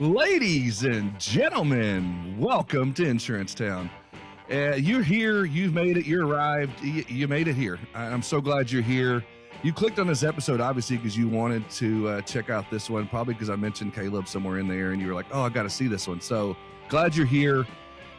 Ladies and gentlemen, welcome to Insurance Town. You're here, you've made it, you arrived, you made it here. I'm so glad you're here. You clicked on this episode, obviously, because you wanted to check out this one, probably because I mentioned Caleb somewhere in there, and you were like, oh, I got to see this one. So glad you're here,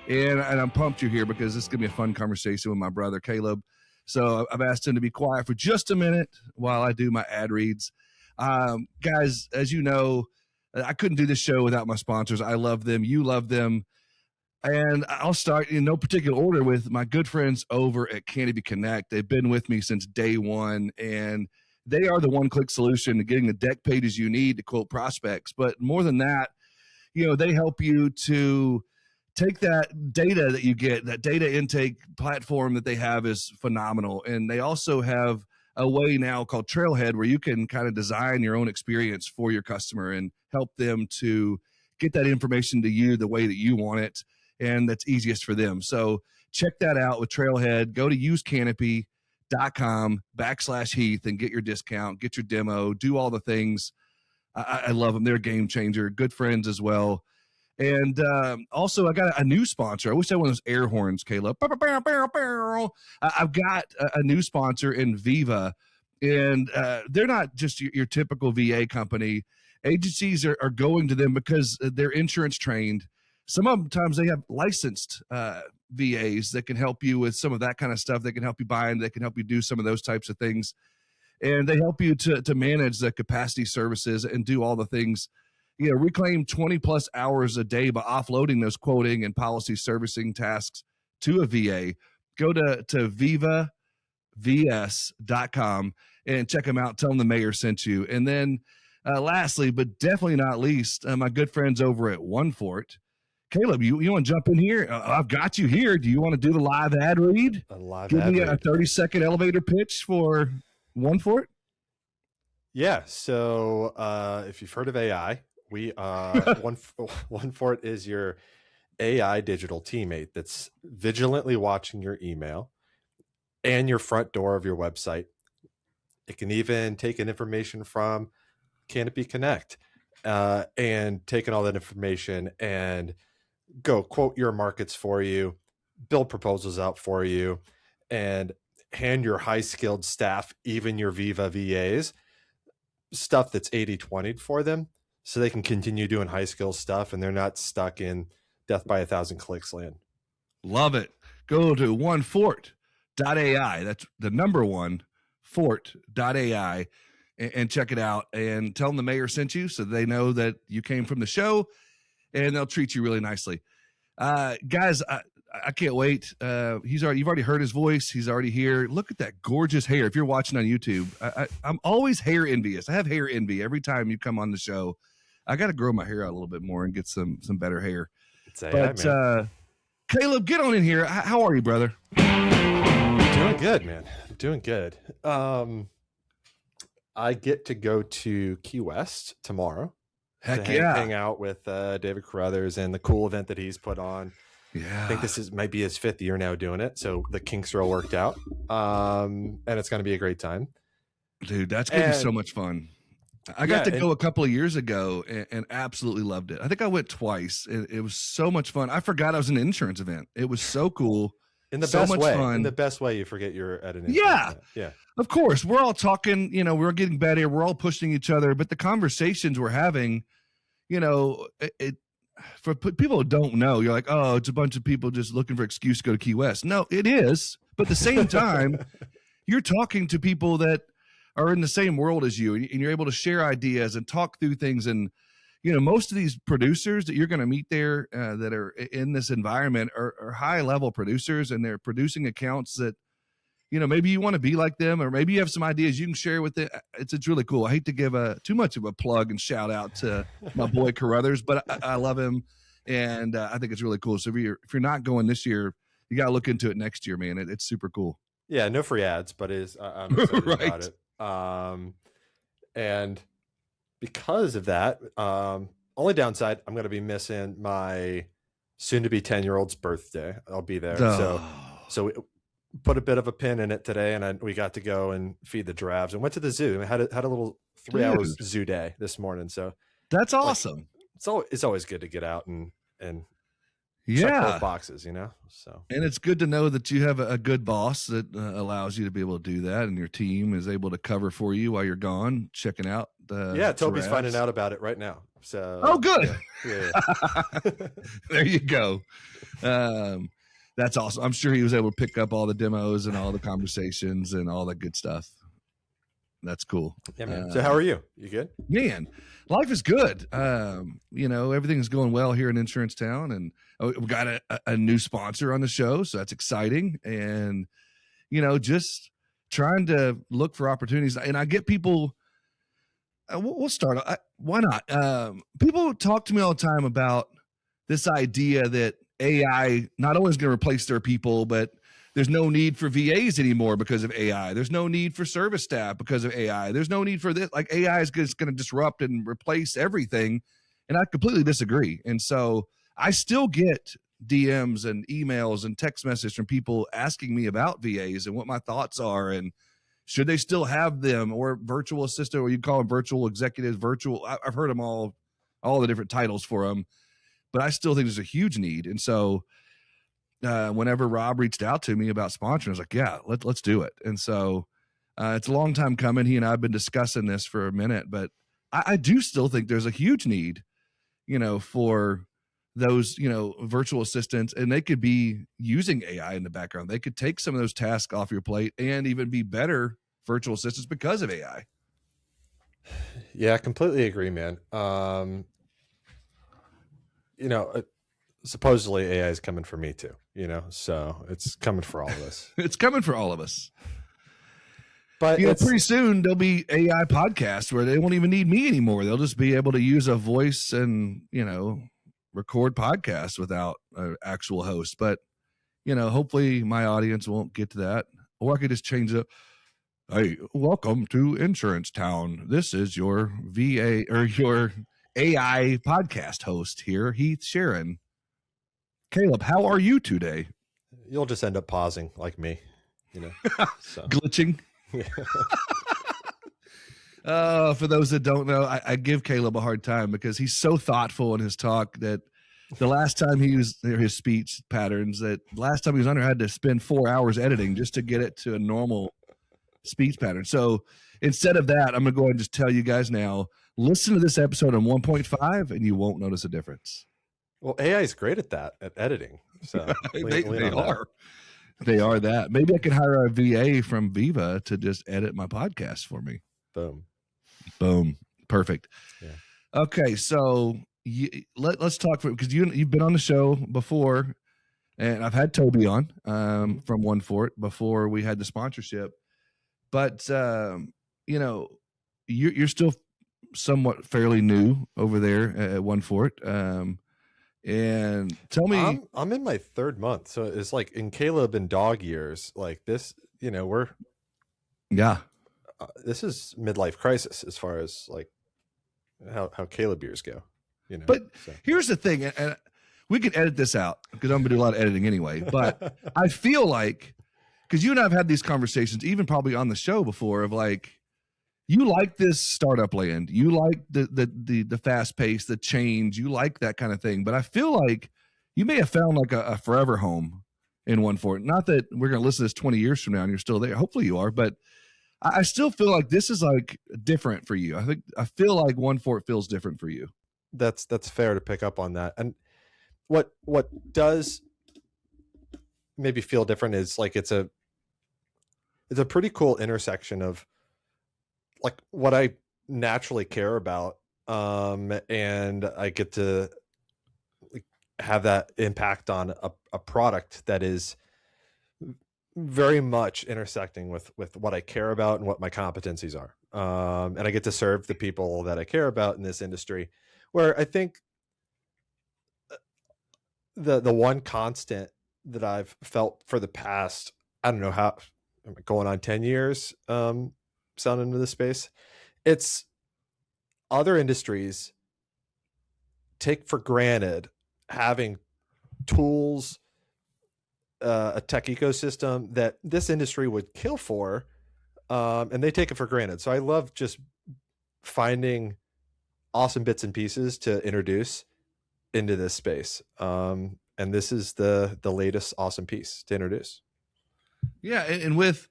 and I'm pumped you're here because this is going to be a fun conversation with my brother, Caleb. So I've asked him to be quiet for just a minute while I do my ad reads. Guys, as you know, I couldn't do this show without my sponsors. I love them. You love them. And I'll start in no particular order with my good friends over at Canopy Connect. They've been with me since day one, and they are the one-click solution to getting the deck pages you need to quote prospects. But more than that, they help you to take that data that you get, that data intake platform that they have is phenomenal. And they also have a way now called Trailhead where you can kind of design your own experience for your customer and help them to get that information to you the way that you want it and that's easiest for them. So check that out with Trailhead. Go to usecanopy.com/Heath and get your discount, get your demo, do all the things. I love them. They're a game changer, good friends as well. And also, I got a new sponsor. I wish I had one of those air horns, Caleb. I've got a new sponsor in Viva, and they're not just your typical VA company. Agencies are going to them because they're insurance trained. Sometimes they have licensed VAs that can help you with some of that kind of stuff. They can help you bind. They can help you do some of those types of things. And they help you to manage the capacity services and do all the things. Reclaim 20 plus hours a day by offloading those quoting and policy servicing tasks to a VA. Go to vivavs.com and check them out. Tell them the mayor sent you. And then lastly, but definitely not least, my good friends over at OneFort. Caleb, you want to jump in here? I've got you here. Do you want to do the live ad read? Give me a 30-second elevator pitch for OneFort. Yeah. So if you've heard of AI, OneFort is your AI digital teammate that's vigilantly watching your email and your front door of your website. It can even take in information from Canopy Connect and taking all that information and go quote your markets for you, build proposals out for you, and hand your high-skilled staff, even your Viva VAs, stuff that's 80-20 for them, so they can continue doing high skill stuff and they're not stuck in death by 1,000 clicks land. Love it. Go to onefort.ai. That's the number one, fort.ai, and check it out and tell them the mayor sent you so they know that you came from the show and they'll treat you really nicely. Guys, I can't wait. You've already heard his voice. He's already here. Look at that gorgeous hair. If you're watching on YouTube, I'm always hair envious. I have hair envy every time you come on the show. I got to grow my hair out a little bit more and get some better hair. It's AI, man. Caleb, get on in here. How are you, brother? Doing good, man. Doing good. I get to go to Key West tomorrow. Heck yeah. Hang out with David Carruthers and the cool event that he's put on. Yeah. I think this might be his 5th year now doing it. So the kinks are all worked out. And it's going to be a great time. Dude, that's going to be so much fun. I got to go a couple of years ago and absolutely loved it. I think I went twice. It was so much fun. I forgot I was an insurance event. It was so cool. In the best way. In the best way, you forget you're at an insurance event. Yeah. Of course. We're all talking, we're getting better. We're all pushing each other. But the conversations we're having, for people who don't know, you're like, oh, it's a bunch of people just looking for an excuse to go to Key West. No, it is. But at the same time, you're talking to people that are in the same world as you, and you're able to share ideas and talk through things. And, most of these producers that you're going to meet there that are in this environment are high-level producers, and they're producing accounts that, maybe you want to be like them, or maybe you have some ideas you can share with it. It's really cool. I hate to give too much of a plug and shout out to my boy Carruthers, but I love him, and I think it's really cool. So if you're not going this year, you got to look into it next year, man. It's super cool. Yeah, no free ads, but I'm excited right. about it. And because of that, only downside, I'm going to be missing my soon-to-be 10-year-old's birthday. I'll be there. So we put a bit of a pin in it today, and we got to go and feed the giraffes and went to the zoo. I had a little 3-hour zoo day this morning. So that's awesome. it's always good to get out and check Yeah. those boxes, so. And it's good to know that you have a good boss that allows you to be able to do that, and your team is able to cover for you while you're gone, checking out the Yeah, Toby's giraffes. finding out about it right now. So. Oh, good. Yeah. There you go. That's awesome. I'm sure he was able to pick up all the demos and all the conversations and all that good stuff. That's cool. Yeah, man. So how are you? You good? Man, life is good. Everything's going well here in Insurance Town, and we got a new sponsor on the show, so that's exciting. And just trying to look for opportunities. And I get people. We'll start. Why not? People talk to me all the time about this idea that AI not only is going to replace their people, but there's no need for VAs anymore because of AI. There's no need for service staff because of AI. There's no need for this. Like, AI is just going to disrupt and replace everything. And I completely disagree. And so I still get DMs and emails and text messages from people asking me about VAs and what my thoughts are, and should they still have them, or virtual assistant, or you call them virtual executives, virtual. I've heard them all the different titles for them, but I still think there's a huge need. And so whenever Rob reached out to me about sponsoring, I was like, yeah, let's do it. And so it's a long time coming. He and I have been discussing this for a minute, but I do still think there's a huge need, for those, virtual assistants, and they could be using AI in the background. They could take some of those tasks off your plate and even be better virtual assistants because of AI. Yeah, I completely agree, man. Supposedly AI is coming for me too, so it's coming for all of us. It's coming for all of us. But pretty soon there'll be AI podcasts where they won't even need me anymore. They'll just be able to use a voice and, record podcasts without an actual host. But, hopefully my audience won't get to that. Or I could just change it. Hey, welcome to Insurance Town. This is your VA or your AI podcast host here, Heath Shearon. Caleb, how are you today? You'll just end up pausing like me, so. Glitching. For those that don't know, I give Caleb a hard time because he's so thoughtful in his talk that the last time he used his speech patterns, that last time he was under, I had to spend 4 hours editing just to get it to a normal speech pattern. So instead of that, I'm going to go ahead and just tell you guys now, listen to this episode on 1.5 and you won't notice a difference. Well, AI is great at that, at editing. So they are. They are that. Maybe I could hire a VA from Viva to just edit my podcast for me. Boom. Perfect. Yeah. Okay, so let's talk, because you've been on the show before, and I've had Toby on from OneFort before we had the sponsorship. But you're still somewhat fairly new over there at OneFort. And tell me, I'm in my 3rd month, so it's like in Caleb and dog years, like this. This is midlife crisis as far as like how Caleb years go. But here's the thing, and we can edit this out because I'm gonna do a lot of editing anyway. But I feel like, because you and I have had these conversations, even probably on the show before, of like, you like this startup land, you like the fast pace, the change, you like that kind of thing. But I feel like you may have found like a forever home in OneFort. Not that we're going to listen to this 20 years from now and you're still there. Hopefully you are, but I still feel like this is like different for you. I feel like OneFort feels different for you. That's fair to pick up on that. And what does maybe feel different is like it's a pretty cool intersection of like what I naturally care about, and I get to have that impact on a product that is very much intersecting with what I care about and what my competencies are. And I get to serve the people that I care about in this industry, where I think the one constant that I've felt for the past, I don't know how, going on 10 years, sound into this space, it's other industries take for granted having tools, a tech ecosystem that this industry would kill for, and they take it for granted. So I love just finding awesome bits and pieces to introduce into this space. And this is the latest awesome piece to introduce. Yeah, and with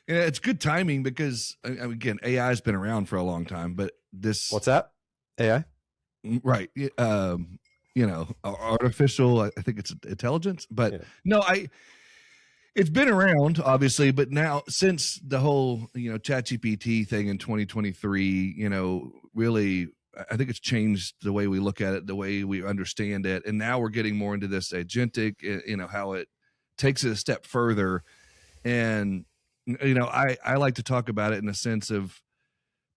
it's good timing because again, AI has been around for a long time, but this What's that? AI? right? Artificial. I think it's intelligence, but no, it's been around obviously, but now since the whole ChatGPT thing in 2023, really. I think it's changed the way we look at it, the way we understand it. And now we're getting more into this agentic, how it takes it a step further. And, I like to talk about it in a sense of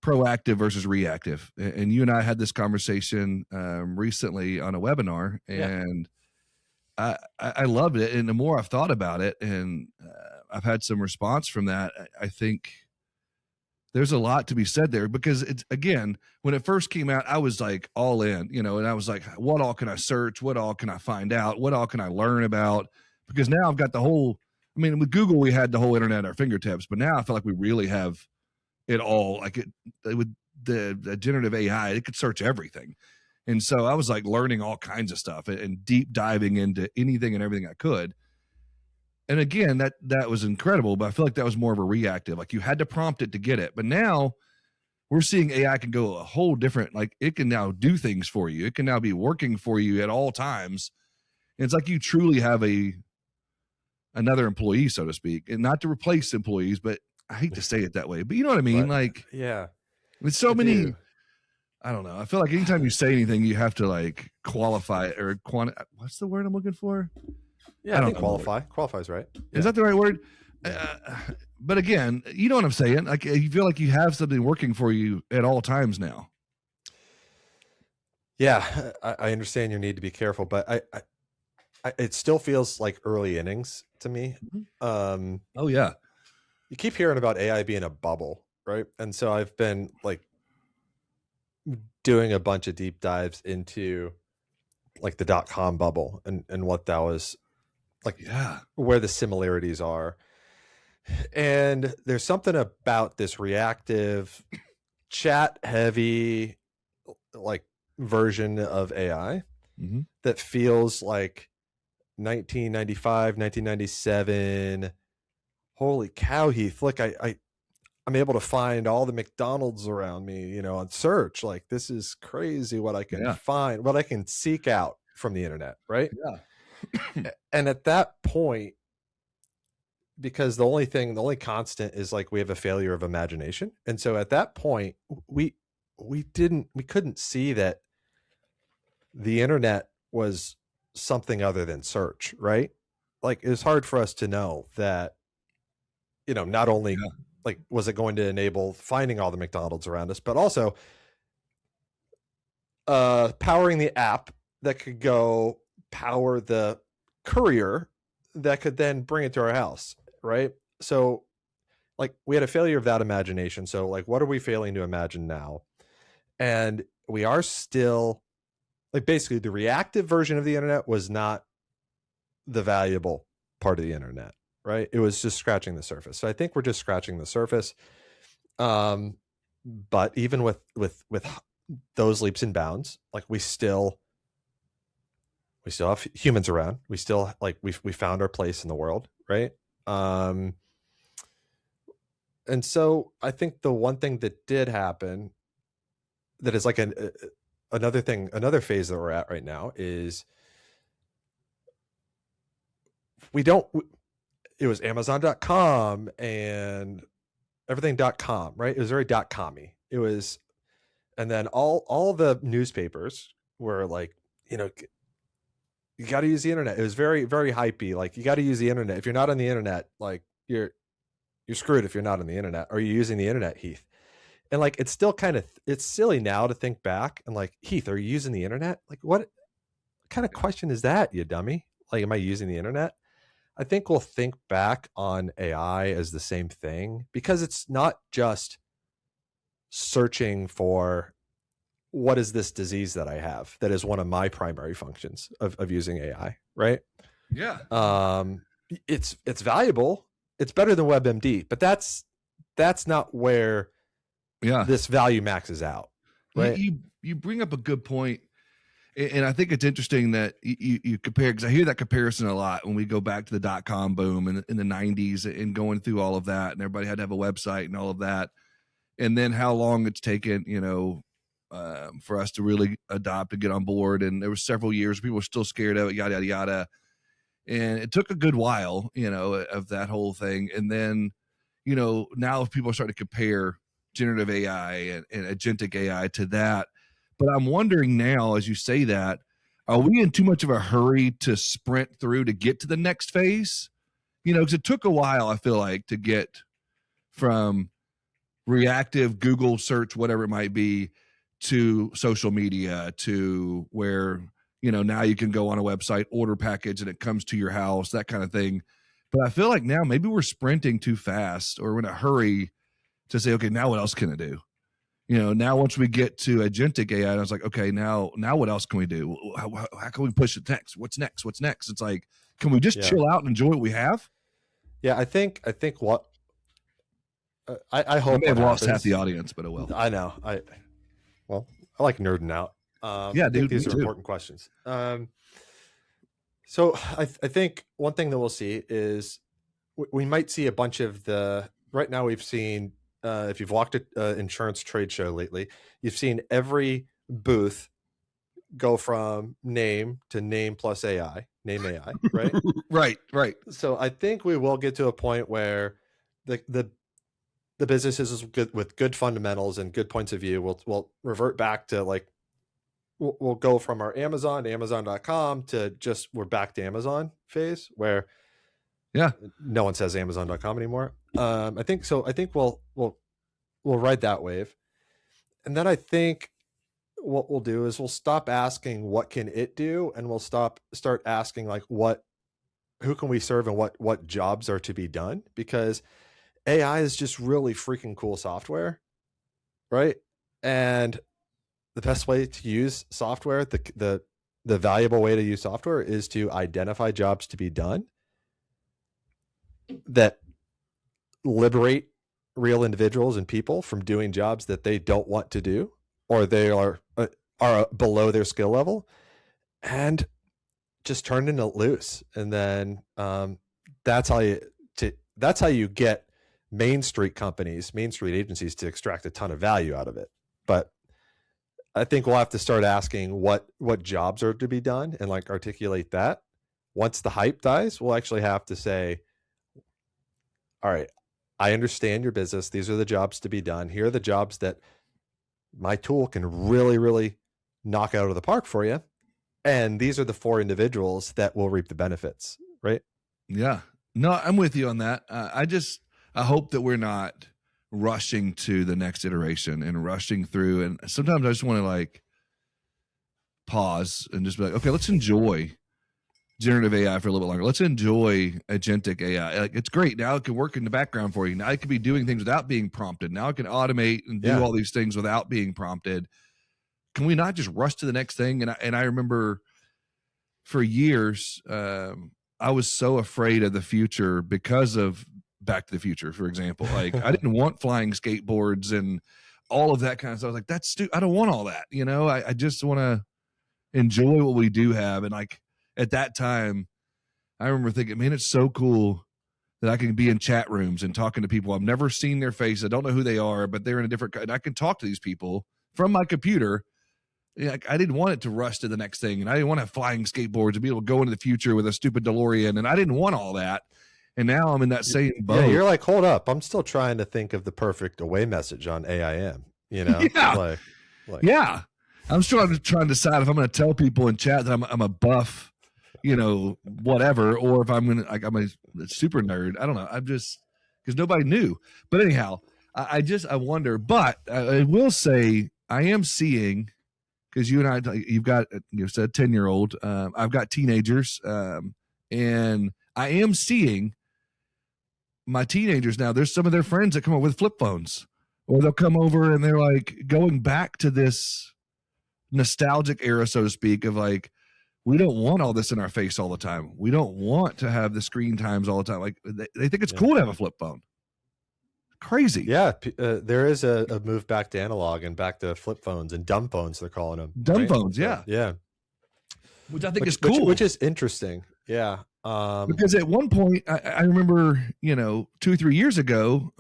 proactive versus reactive. And you and I had this conversation recently on a webinar, and I loved it. And the more I've thought about it, and I've had some response from that, I think there's a lot to be said there, because it's, again, when it first came out, I was like all in, and I was like, what all can I search? What all can I find out? What all can I learn about? Because now I've got with Google, we had the whole internet at our fingertips, but now I feel like we really have it all. Like with the generative AI, it could search everything. And so I was like learning all kinds of stuff and deep diving into anything and everything I could. And again, that was incredible, but I feel like that was more of a reactive. Like you had to prompt it to get it. But now we're seeing AI can go a whole different, like it can now do things for you. It can now be working for you at all times. And it's like you truly have another employee, so to speak, and not to replace employees, but I hate to say it that way, but you know what I mean? Like, yeah, with so many, I don't know. I feel like anytime you say anything, you have to like qualify it or what's the word I'm looking for? Yeah, I think qualify. Qualify's right. Is that the right word? But again, you know what I'm saying? Like you feel like you have something working for you at all times now. Yeah, I understand your need to be careful, but I it still feels like early innings to me. Oh yeah. You keep hearing about AI being a bubble, right? And so I've been like doing a bunch of deep dives into like the .com bubble and what that was like, where the similarities are. And there's something about this reactive, chat heavy, like version of AI that feels like 1995, 1997. Holy cow, Heath! Look, I'm able to find all the McDonald's around me, on search. Like this is crazy what I can find, what I can seek out from the internet, right? Yeah. And at that point, because the only constant is like we have a failure of imagination, and so at that point, we couldn't see that the internet was something other than search, right? Like it's hard for us to know that, not only like was it going to enable finding all the McDonald's around us, but also powering the app that could go power the courier that could then bring it to our house, right? So like we had a failure of that imagination. So like what are we failing to imagine now? And we are still like basically the reactive version of the internet was not the valuable part of the internet, right? It was just scratching the surface. So I think we're just scratching the surface. But even with those leaps and bounds, like we still have humans around. We still like we found our place in the world, right? And so I think the one thing that did happen that is like another phase that we're at right now is it was Amazon.com and everything.com, right? It was very .com-y. It was, and then all the newspapers were like, you got to use the internet. It was very, very hypey. Like you got to use the internet. If you're not on the internet, like you're screwed if you're not on the internet. Are you using the internet, Heath? And like, it's still it's silly now to think back and like, Heath, are you using the internet? Like what kind of question is that, you dummy? Like, am I using the internet? I think we'll think back on AI as the same thing because it's not just searching for what is this disease that I have that is one of my primary functions of using AI, right? Yeah. It's valuable. It's better than WebMD, but that's not where this value maxes out. right? You bring up a good point. And I think it's interesting that you compare, because I hear that comparison a lot when we go back to the .com boom in the 90s and going through all of that, and everybody had to have a website and all of that. And then how long it's taken, for us to really adopt and get on board. And there were several years people were still scared of it, yada, yada, yada. And it took a good while, of that whole thing. And then, now if people are starting to compare generative AI and agentic AI to that. But I'm wondering now, as you say that, are we in too much of a hurry to sprint through to get to the next phase? Because it took a while, I feel like, to get from reactive Google search, whatever it might be, to social media, to where, now you can go on a website, order package, and it comes to your house, that kind of thing. But I feel like now maybe we're sprinting too fast, or we're in a hurry to say, okay, now what else can I do? Now once we get to agentic AI, I was like, okay, now what else can we do? How can we push it next? What's next? It's like, can we just chill out and enjoy what we have? Yeah, I think what I hope I may have lost half the audience, but oh well. I know. I like nerding out. Yeah, dude, these are important questions. So I think one thing that we'll see is we might see a bunch of right now we've seen, if you've walked an insurance trade show lately, you've seen every booth go from name to name plus AI, name AI, right? Right. So I think we will get to a point where the businesses with good fundamentals and good points of view will revert back to like, we'll go from our Amazon to Amazon.com to just we're back to Amazon phase where no one says Amazon.com anymore. I think so. I think we'll ride that wave. And then I think what we'll do is we'll stop asking what can it do, and we'll start asking like who can we serve and what jobs are to be done, because AI is just really freaking cool software, right? And the best way to use software, the valuable way to use software is to identify jobs to be done that liberate real individuals and people from doing jobs that they don't want to do, or they are below their skill level, and just turning it loose. And then that's how you get Main Street agencies to extract a ton of value out of it. But I think we'll have to start asking what jobs are to be done and like articulate that. Once the hype dies, we'll actually have to say, all right, I understand your business. These are the jobs to be done. Here are the jobs that my tool can really, really knock out of the park for you. And these are the 4 individuals that will reap the benefits, right? Yeah. No, I'm with you on that. I hope that we're not rushing to the next iteration and rushing through. And sometimes I just want to like pause and just be like, okay, let's enjoy generative AI for a little bit longer. Let's enjoy agentic AI. Like, it's great. Now it can work in the background for you. Now it can be doing things without being prompted. Now it can automate and do all these things without being prompted. Can we not just rush to the next thing? And I remember for years, I was so afraid of the future because of Back to the Future, for example. Like I didn't want flying skateboards and all of that kind of stuff. I was like, that's stupid. I don't want all that. I just want to enjoy what we do have. And like at that time, I remember thinking, man, it's so cool that I can be in chat rooms and talking to people I've never seen their face. I don't know who they are, but they're in a different, and I can talk to these people from my computer. Like, I didn't want it to rush to the next thing, and I didn't want to have flying skateboards and be able to go into the future with a stupid DeLorean, and I didn't want all that. And now I'm in that same boat. Yeah, you're like, hold up, I'm still trying to think of the perfect away message on AIM. Yeah. Yeah, I'm still trying to decide if I'm going to tell people in chat that I'm a buff, whatever, or if I'm I'm a super nerd. I don't know. I'm just, because nobody knew. But anyhow, I wonder. But I will say I am seeing, because you and I, you've got, said 10-year-old. I've got teenagers, and I am seeing my teenagers now. There's some of their friends that come over with flip phones, or they'll come over and they're like going back to this nostalgic era, so to speak, of like, we don't want all this in our face all the time. We don't want to have the screen times all the time. Like they think it's cool to have a flip phone. Crazy. Yeah, there is a move back to analog and back to flip phones and dumb phones, they're calling them. Dumb right? phones, So, yeah. Which I think is cool. Which is interesting. Yeah. Because at one point, I remember, 2 or 3 years ago,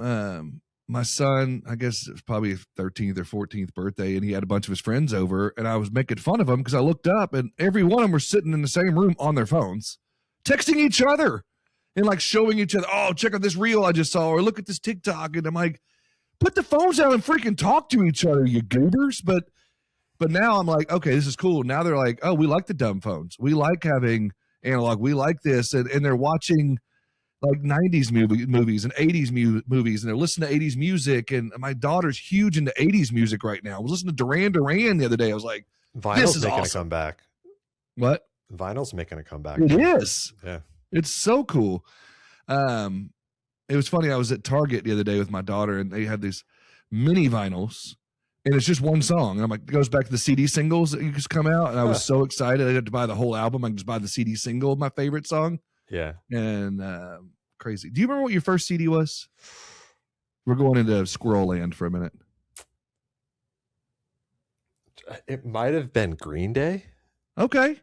my son, I guess it was probably his 13th or 14th birthday, and he had a bunch of his friends over, and I was making fun of him because I looked up, and every one of them were sitting in the same room on their phones, texting each other and like showing each other, oh, check out this reel I just saw, or look at this TikTok. And I'm like, put the phones down and freaking talk to each other, you goobers. But now I'm like, okay, this is cool. Now they're like, oh, we like the dumb phones. We like having analog. We like this. And they're watching like 90s movies and 80s movies, and they're listening to 80s music. And my daughter's huge into 80s music right now. I was listening to Duran Duran the other day. I was like, Vinyl's this is making awesome. a comeback. What? Vinyl's making a comeback. It is. Yeah. It's so cool. It was funny. I was at Target the other day with my daughter, and they had these mini vinyls, and it's just one song. And I'm like, it goes back to the CD singles that just come out. And I was so excited. I had to buy the whole album. I can just buy the CD single of my favorite song. Yeah. And crazy. Do you remember what your first CD was? We're going into Squirrel Land for a minute. It might have been Green Day. Okay.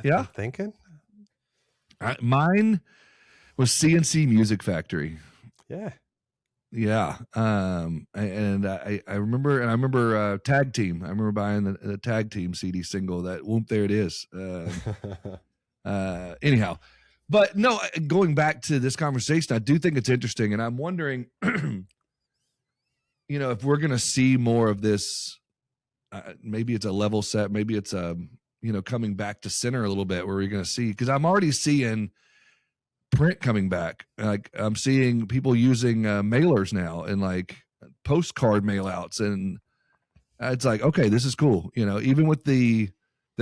Yeah. I'm thinking. Mine was CNC Music Factory. Yeah. Yeah. And I remember Tag Team. I remember buying the Tag Team CD single that whoop, there it is. Anyhow, but no, going back to this conversation, I do think it's interesting. And I'm wondering, if we're going to see more of this, maybe it's a level set, maybe it's coming back to center a little bit, where we're going to see, because I'm already seeing print coming back. Like I'm seeing people using mailers now and like postcard mail outs, and it's like, okay, this is cool. Even with the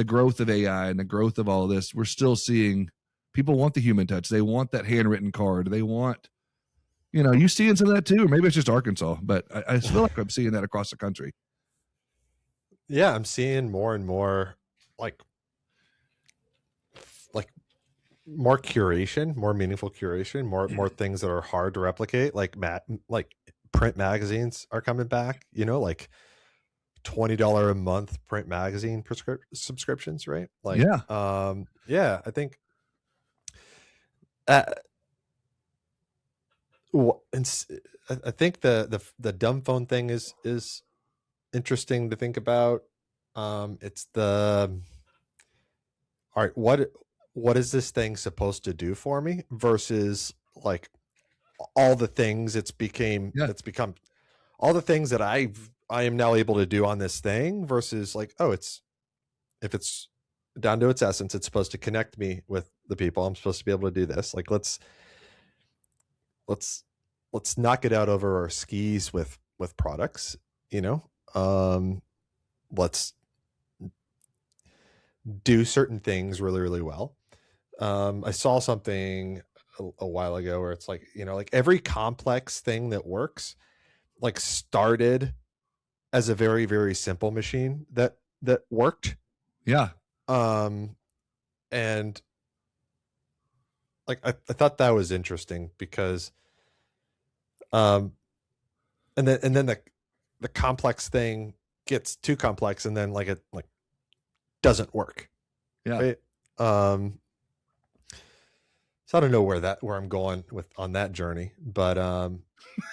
growth of AI and the growth of all of this, we're still seeing people want the human touch. They want that handwritten card. They want, you seeing some of that too, or maybe it's just Arkansas, but I feel like I'm seeing that across the country. Yeah, I'm seeing more and more like more curation, more meaningful curation, more things that are hard to replicate. Like print magazines are coming back. Like $20 a month print magazine subscriptions, right? Like, yeah, I think. I think the dumb phone thing is interesting to think about. It's all right, what is this thing supposed to do for me versus like all the things it's become all the things that I am now able to do on this thing versus like, if it's down to its essence, it's supposed to connect me with the people. I'm supposed to be able to do this. Like, let's knock it out over our skis with products, let's do certain things really, really well. I saw something a while ago where it's like, like every complex thing that works, like started as a very, very simple machine that worked. Yeah. And like, I thought that was interesting because, and then the complex thing gets too complex and then it doesn't work. Yeah. Right? So I don't know where I'm going on that journey, but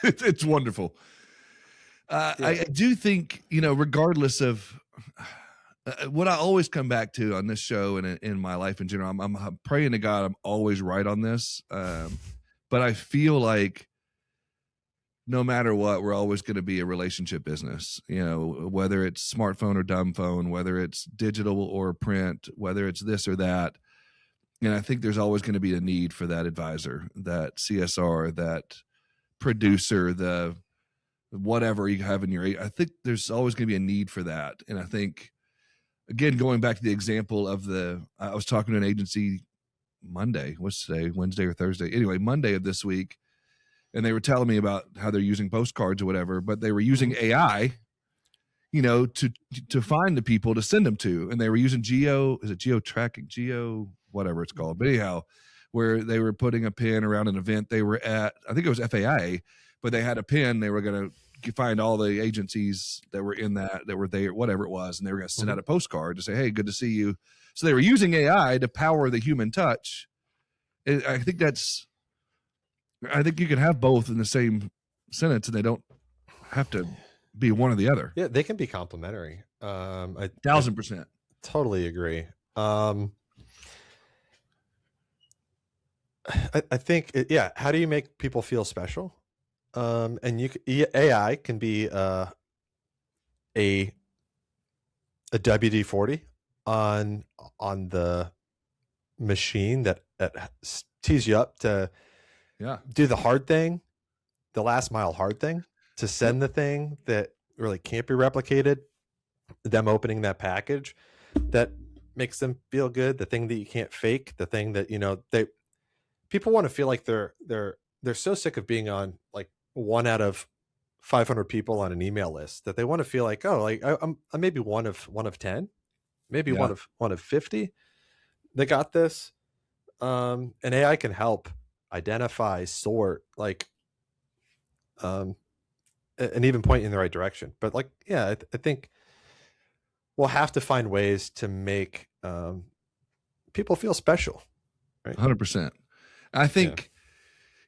it's wonderful. I do think, regardless of what I always come back to on this show and in my life in general, I'm praying to God I'm always right on this. But I feel like no matter what, we're always going to be a relationship business, whether it's smartphone or dumb phone, whether it's digital or print, whether it's this or that. And I think there's always going to be a need for that advisor, that CSR, that producer, the whatever you have in your, I think there's always going to be a need for that. And I think, again, going back to the example of I was talking to an agency Monday, what's today, Wednesday or Thursday? Anyway, Monday of this week. And they were telling me about how they're using postcards or whatever, but they were using AI, to find the people to send them to. And they were using geo tracking, whatever it's called. But anyhow, where they were putting a pin around an event they were at, I think it was FAI, but they had a pin. They were going to find all the agencies that were in that were there, whatever it was, and they were going to send out a postcard to say, "Hey, good to see you." So they were using AI to power the human touch. I think you can have both in the same sentence, and they don't have to be one or the other. Yeah, they can be complementary. I 1,000%. totally agree. I think, how do you make people feel special? And AI can be a WD-40 on the machine that tees you up to do the hard thing, the last mile hard thing, to send the thing that really can't be replicated, them opening that package that makes them feel good, the thing that you can't fake, the thing that, people want to feel like they're so sick of being on like 1 out of 500 people on an email list that they want to feel like, oh, like I'm maybe one of 10, maybe one of 50. They got this. And AI can help identify, sort, like, and even point you in the right direction. But like, I think we'll have to find ways to make people feel special. Right? 100%. I think,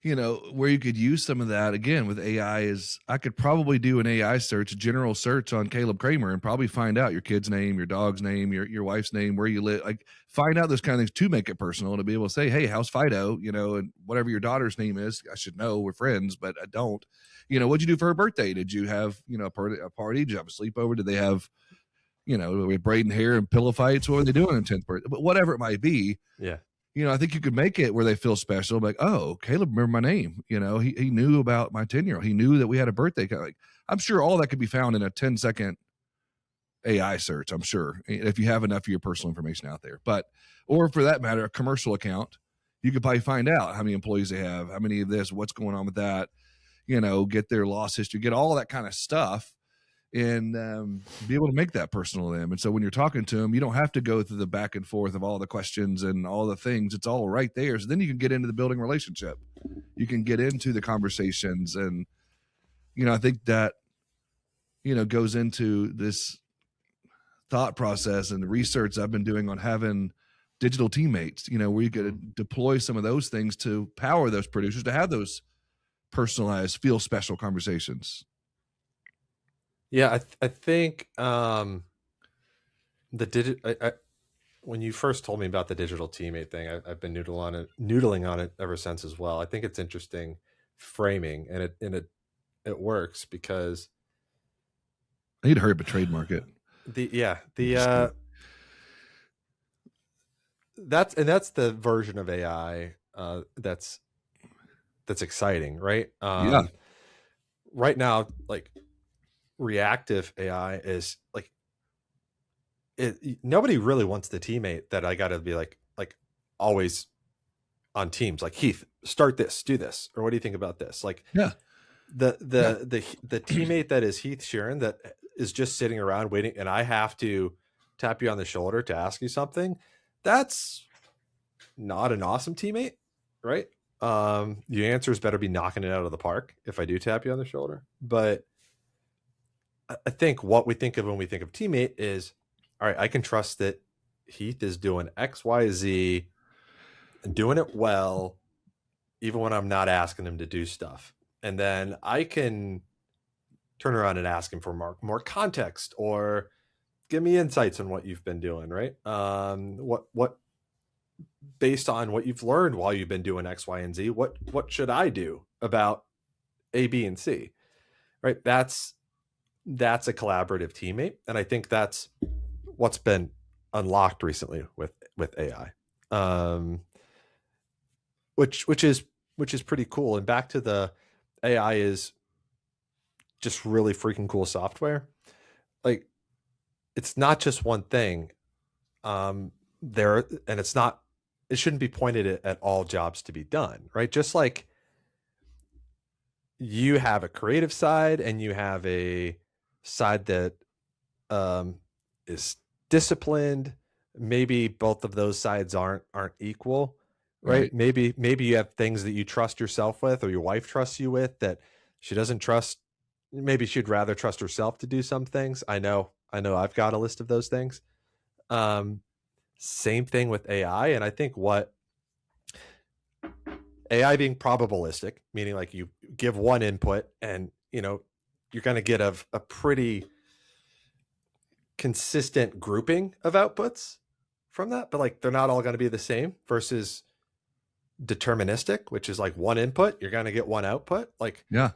where you could use some of that again with AI is I could probably do an AI search, a general search on Caleb Cramer, and probably find out your kid's name, your dog's name, your wife's name, where you live, like find out those kind of things to make it personal, to be able to say, hey, how's Fido, and whatever your daughter's name is. I should know, we're friends, but I don't. What'd you do for her birthday? Did you have, a party? Did you have a sleepover? Did they have, with braiding hair and pillow fights? What were they doing on 10th birthday? But whatever it might be. Yeah. I think you could make it where they feel special. Like, oh, Caleb remembered my name. He knew about my 10-year-old. He knew that we had a birthday. Like, I'm sure all that could be found in a 10-second AI search. I'm sure, if you have enough of your personal information out there. But, or for that matter, a commercial account, you could probably find out how many employees they have, how many of this, what's going on with that. Get their loss history, get all that kind of stuff, and be able to make that personal to them. And so when you're talking to them, you don't have to go through the back and forth of all the questions and all the things. It's all right there. So then you can get into the building relationship. You can get into the conversations. And, I think that, goes into this thought process and the research I've been doing on having digital teammates, where you could deploy some of those things to power those producers to have those personalized, feel special conversations. Yeah, I think when you first told me about the digital teammate thing, I've been noodling on it ever since as well. I think it's interesting framing, and it works because I need to hurry up and trademark it. That's the version of AI that's exciting, right? Right now, like, reactive AI is like nobody really wants the teammate that I got to be like always on teams. Like, Heath, start this, do this, or what do you think about this? Like, the teammate that is Heath Shearon that is just sitting around waiting, and I have to tap you on the shoulder to ask you something. That's not an awesome teammate, right? Your answers better be knocking it out of the park if I do tap you on the shoulder. But I think what we think of when we think of teammate is, all right, I can trust that Heath is doing X, Y, Z and doing it well, even when I'm not asking him to do stuff. And then I can turn around and ask him for more context, or give me insights on what you've been doing, right? What based on what you've learned while you've been doing X, Y, and Z, what should I do about A, B, and C, right? That's a collaborative teammate. And I think that's what's been unlocked recently with AI, which is pretty cool. And back to the AI is just really freaking cool software. Like, it's not just one thing and it shouldn't be pointed at all jobs to be done, right? Just like you have a creative side and you have a side that is disciplined. Maybe both of those sides aren't equal, right? Maybe you have things that you trust yourself with, or your wife trusts you with, that She doesn't trust, maybe she'd rather trust herself to do some things. I know I've got a list of those things. Same thing with AI. And I think what AI being probabilistic, meaning like you give one input and, you're going to get a pretty consistent grouping of outputs from that, but like they're not all going to be the same, versus deterministic, which is like one input, you're going to get one output. Like, Yeah.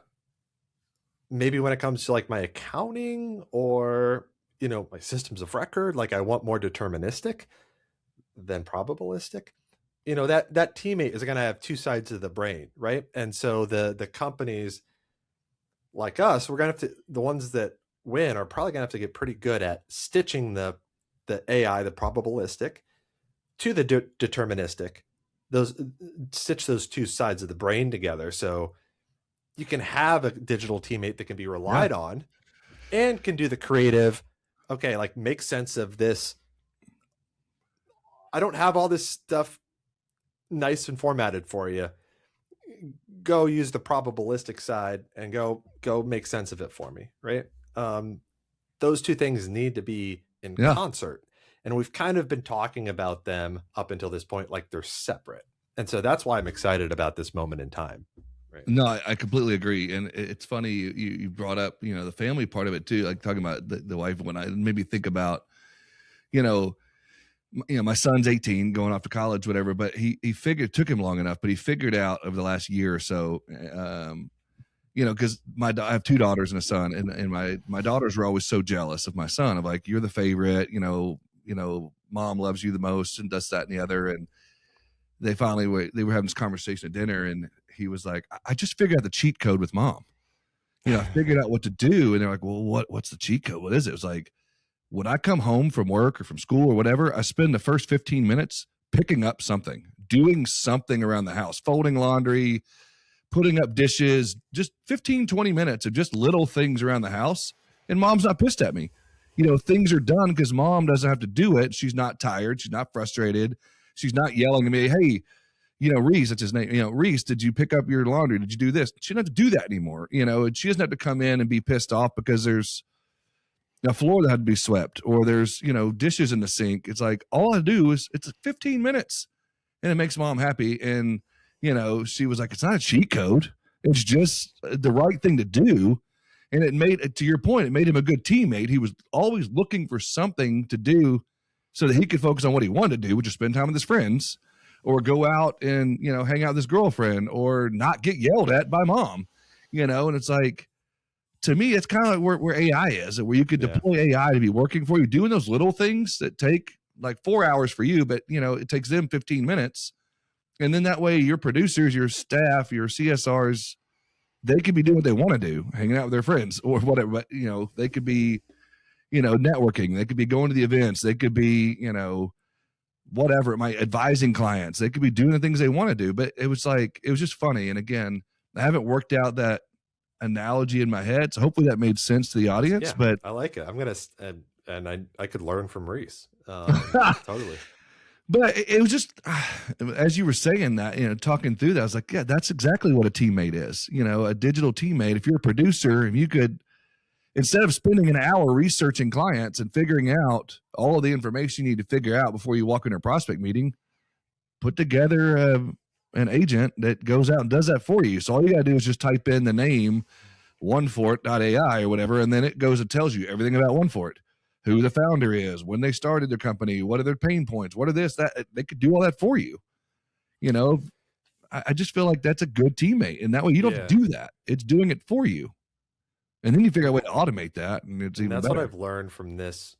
maybe when it comes to like my accounting or, my systems of record, like I want more deterministic than probabilistic. That teammate is going to have two sides of the brain, right? And so the companies like us, we're going to have to, the ones that win are probably going to have to get pretty good at stitching the AI, the probabilistic, to the deterministic, stitch those two sides of the brain together. So you can have a digital teammate that can be relied on and can do the creative, okay, like make sense of this. I don't have all this stuff nice and formatted for you. Go use the probabilistic side and go make sense of it for me, right? Those two things need to be in concert. And we've kind of been talking about them up until this point like they're separate. And so that's why I'm excited about this moment in time. Right? No, I completely agree. And it's funny you brought up, the family part of it too, like talking about the wife. When I made me think about, my son's 18 going off to college, whatever, but he figured, it took him long enough, but he figured out over the last year or so, because I have two daughters and a son, and my daughters were always so jealous of my son, of like, you're the favorite, mom loves you the most and does that and the other. And they finally they were having this conversation at dinner, and he was like, I just figured out the cheat code with mom. I figured out what to do. And they're like, well, what's the cheat code? What is it? It was like, when I come home from work or from school or whatever, I spend the first 15 minutes picking up something, doing something around the house, folding laundry, putting up dishes, just 15, 20 minutes of just little things around the house. And mom's not pissed at me. Things are done because mom doesn't have to do it. She's not tired. She's not frustrated. She's not yelling at me, hey, Reese, that's his name. Reese, did you pick up your laundry? Did you do this? She doesn't have to do that anymore. And she doesn't have to come in and be pissed off because there's a floor that had to be swept, or there's, dishes in the sink. It's like, all I do is it's 15 minutes and it makes mom happy. And, she was like, it's not a cheat code. It's just the right thing to do. And it made, to your point, it made him a good teammate. He was always looking for something to do so that he could focus on what he wanted to do, which is spend time with his friends, or go out and, hang out with his girlfriend, or not get yelled at by mom, and it's like, to me, it's kind of like where AI is, where you could deploy AI to be working for you, doing those little things that take like 4 hours for you, but it takes them 15 minutes. And then that way your producers, your staff, your CSRs, they could be doing what they want to do, hanging out with their friends or whatever. But, they could be, networking. They could be going to the events. They could be, whatever, advising clients. They could be doing the things they want to do. But it was just funny. And again, I haven't worked out that analogy in my head, so hopefully that made sense to the audience. But I like it. I'm gonna, and I could learn from Reese. Totally. But it was just, as you were saying that, talking through that, I was like, yeah, that's exactly what a teammate is. A digital teammate. If you're a producer, if you could, instead of spending an hour researching clients and figuring out all of the information you need to figure out before you walk into a prospect meeting, put together an agent that goes out and does that for you. So all you got to do is just type in the name OneFort.ai or whatever, and then it goes and tells you everything about OneFort, who the founder is, when they started their company, what are their pain points, what are this, that. They could do all that for you. I just feel like that's a good teammate, and that way you don't have to do that. It's doing it for you. And then you figure out a way to automate that, and it's even better. That's what I've learned from this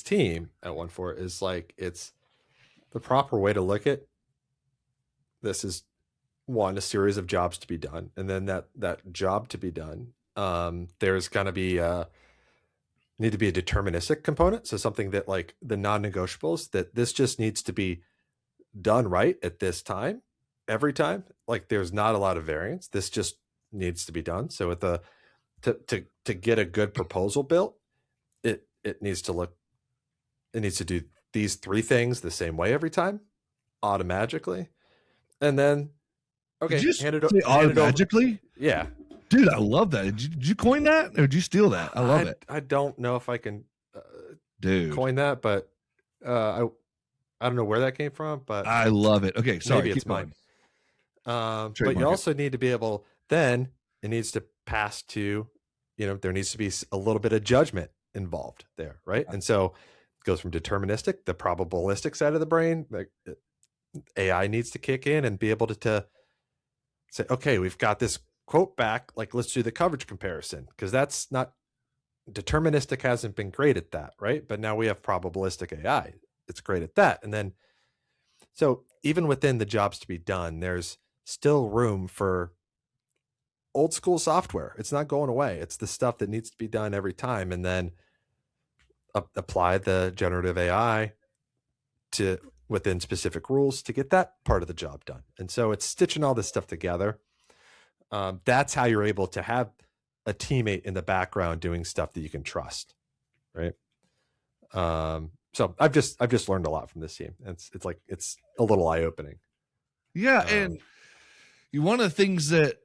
team at OneFort is like, it's the proper way to look at this is, one, a series of jobs to be done, and then that job to be done, there's going to be need to be a deterministic component. So something that, like, the non-negotiables, that this just needs to be done right at this time, every time. Like, there's not a lot of variance. This just needs to be done. So with to get a good proposal built, it needs to do these three things the same way every time, automatically. And then, okay, automatically? Yeah. Dude, I love that. Did you coin that or did you steal that? I love it. I don't know if I can Dude, coin that, but I don't know where that came from, but I love it. Okay, sorry, maybe it's keep going. mine. But you Trademark it. also need to be able, then it needs to pass to, there needs to be a little bit of judgment involved there, right? And so it goes from deterministic, the probabilistic side of the brain, like AI needs to kick in and be able to say, okay, we've got this quote back, like let's do the coverage comparison, because that's not, deterministic hasn't been great at that, right? But now we have probabilistic AI. It's great at that. And then, so even within the jobs to be done, there's still room for old school software. It's not going away. It's the stuff that needs to be done every time. And then apply the generative AI to within specific rules to get that part of the job done. And so it's stitching all this stuff together. That's how you're able to have a teammate in the background doing stuff that you can trust, right? So I've just learned a lot from this team. It's a little eye-opening. Yeah, and one of the things that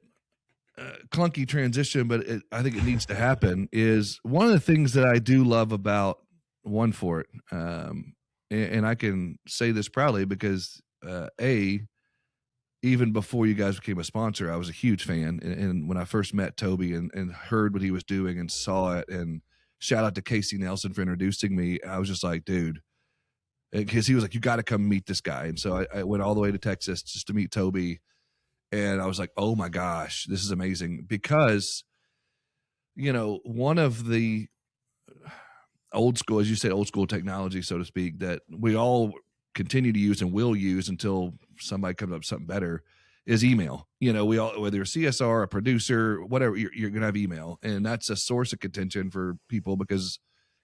clunky transition, but I think it needs to happen, is one of the things that I do love about OneFort, and I can say this proudly because even before you guys became a sponsor, I was a huge fan. And when I first met Toby and heard what he was doing and saw it, and shout out to Casey Nelson for introducing me, I was just like, dude, because he was like, you got to come meet this guy. And so I went all the way to Texas just to meet Toby. And I was like, oh my gosh, this is amazing. Because, one of the old school, as you said, old school technology, so to speak, that we all continue to use and will use until somebody comes up with something better, is email. We all, whether you're a CSR, a producer, whatever, you're going to have email. And that's a source of contention for people because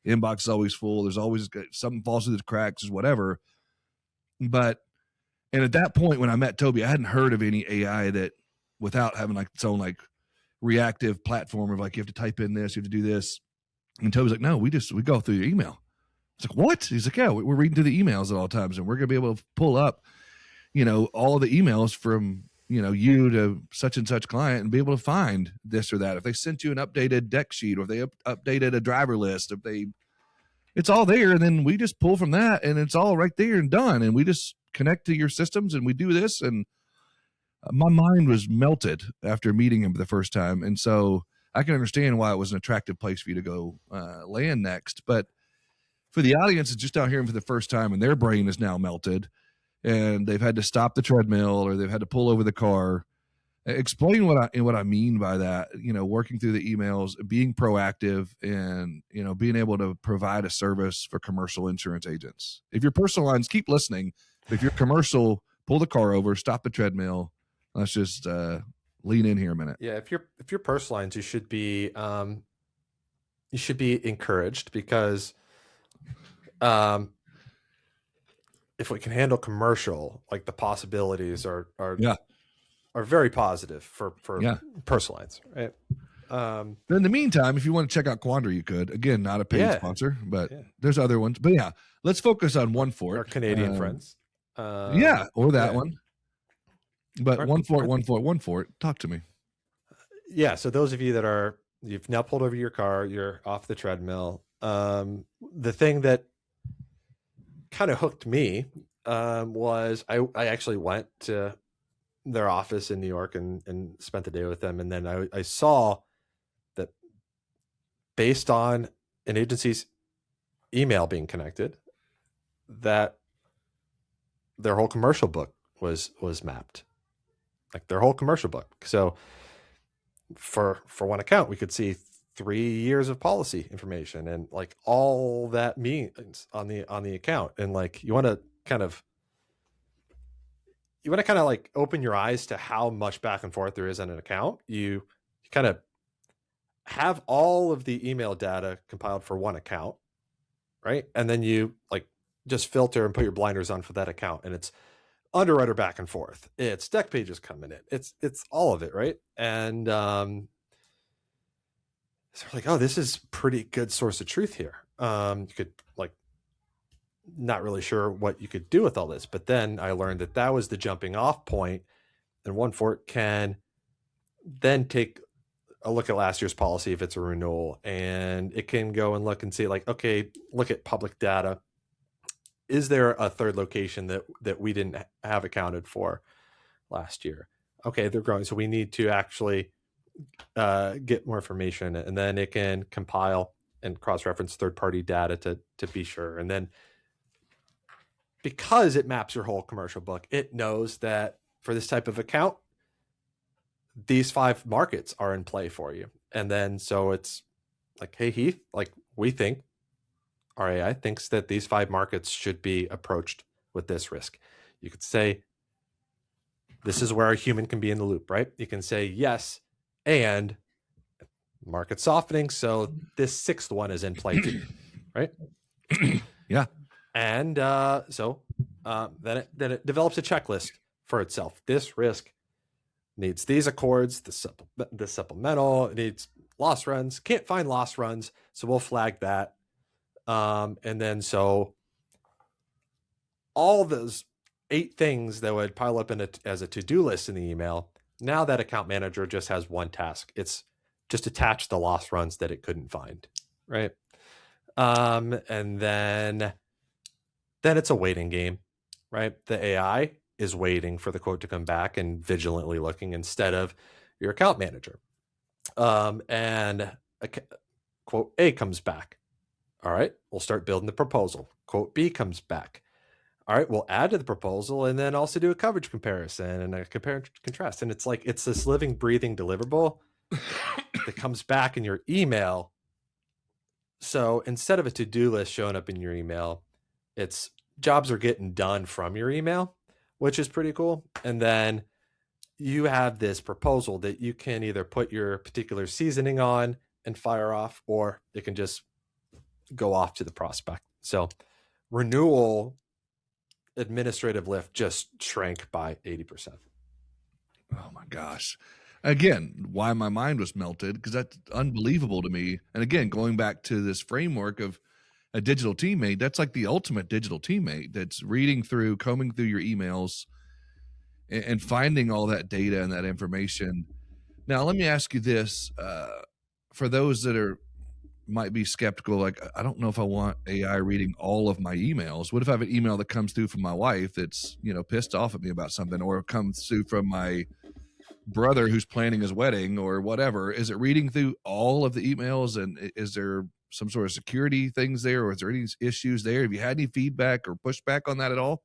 inbox is always full. There's always something falls through the cracks, whatever. And at that point, when I met Toby, I hadn't heard of any AI that, without having like its own like reactive platform of like, you have to type in this, you have to do this. And Toby's like, no, we go through your email. It's like, what? He's like, yeah, we're reading through the emails at all times, and we're going to be able to pull up, all the emails from, you to such and such client and be able to find this or that. If they sent you an updated deck sheet, or if they updated a driver list, it's all there. And then we just pull from that, and it's all right there and done. And we just connect to your systems and we do this. And my mind was melted after meeting him for the first time. And so I can understand why it was an attractive place for you to go land next. But for the audience that's just out here for the first time and their brain is now melted and they've had to stop the treadmill or they've had to pull over the car, explain what I mean by that, working through the emails, being proactive, and, being able to provide a service for commercial insurance agents. If you're personal lines, keep listening. If you're commercial, pull the car over, stop the treadmill. Let's just lean in here a minute. Yeah, if you're personal lines, you should be encouraged because if we can handle commercial, like the possibilities are very positive for personal lines, right? In the meantime, if you want to check out Quandary, you could. Again, not a paid sponsor, but there's other ones. But yeah, let's focus on OneFort. Our Canadian friends. Or that one. But OneFort, talk to me. Yeah, so those of you that you've now pulled over your car, you're off the treadmill. The thing that kind of hooked me was I actually went to their office in New York and spent the day with them. And then I saw that based on an agency's email being connected, that their whole commercial book was mapped, like their whole commercial book. So for one account, we could see 3 years of policy information and like all that means on the account. And like, you want to kind of like open your eyes to how much back and forth there is on an account. You kind of have all of the email data compiled for one account, right? And then you like just filter and put your blinders on for that account. And it's underwriter back and forth. It's deck pages coming in. It's all of it, right? And so we're like, oh, this is pretty good source of truth here. You could like, not really sure what you could do with all this, but then I learned that was the jumping off point, and OneFort can then take look at last year's policy if it's a renewal, and it can go and look and see like, okay, look at public data. Is there a third location that we didn't have accounted for last year? Okay, they're growing, so we need to actually get more information, and then it can compile and cross-reference third-party data to be sure. And then because it maps your whole commercial book, it knows that for this type of account, these 5 markets are in play for you. And then so it's like, hey, Heath, like we think our AI thinks that these 5 markets should be approached with this risk. You could say, this is where a human can be in the loop, right? You can say yes, and market softening, so this 6th one is in play too, right? Yeah. And so then it develops a checklist for itself. This risk needs these accords, the supplemental, it needs loss runs, can't find loss runs, so we'll flag that. And then so all those 8 things that would pile up as a to-do list in the email, now that account manager just has one task. It's just attach the loss runs that it couldn't find, right? And then it's a waiting game, right? The AI is waiting for the quote to come back and vigilantly looking instead of your account manager. And quote A comes back. All right, we'll start building the proposal. Quote B comes back. All right, we'll add to the proposal and then also do a coverage comparison and a compare and contrast. And it's like, it's this living, breathing deliverable that comes back in your email. So instead of a to-do list showing up in your email, it's jobs are getting done from your email, which is pretty cool. And then you have this proposal that you can either put your particular seasoning on and fire off, or it can just go off to the prospect. So renewal administrative lift just shrank by 80%. Oh my gosh. Again, why my mind was melted, because that's unbelievable to me. And again, going back to this framework of a digital teammate, that's like the ultimate digital teammate that's reading through, combing through your emails and finding all that data and that information. Now, let me ask you this, for those that might be skeptical, like, I don't know if I want AI reading all of my emails. What if I have an email that comes through from my wife that's, pissed off at me about something, or comes through from my brother who's planning his wedding or whatever? Is it reading through all of the emails, and is there some sort of security things there, or is there any issues there? Have you had any feedback or pushback on that at all?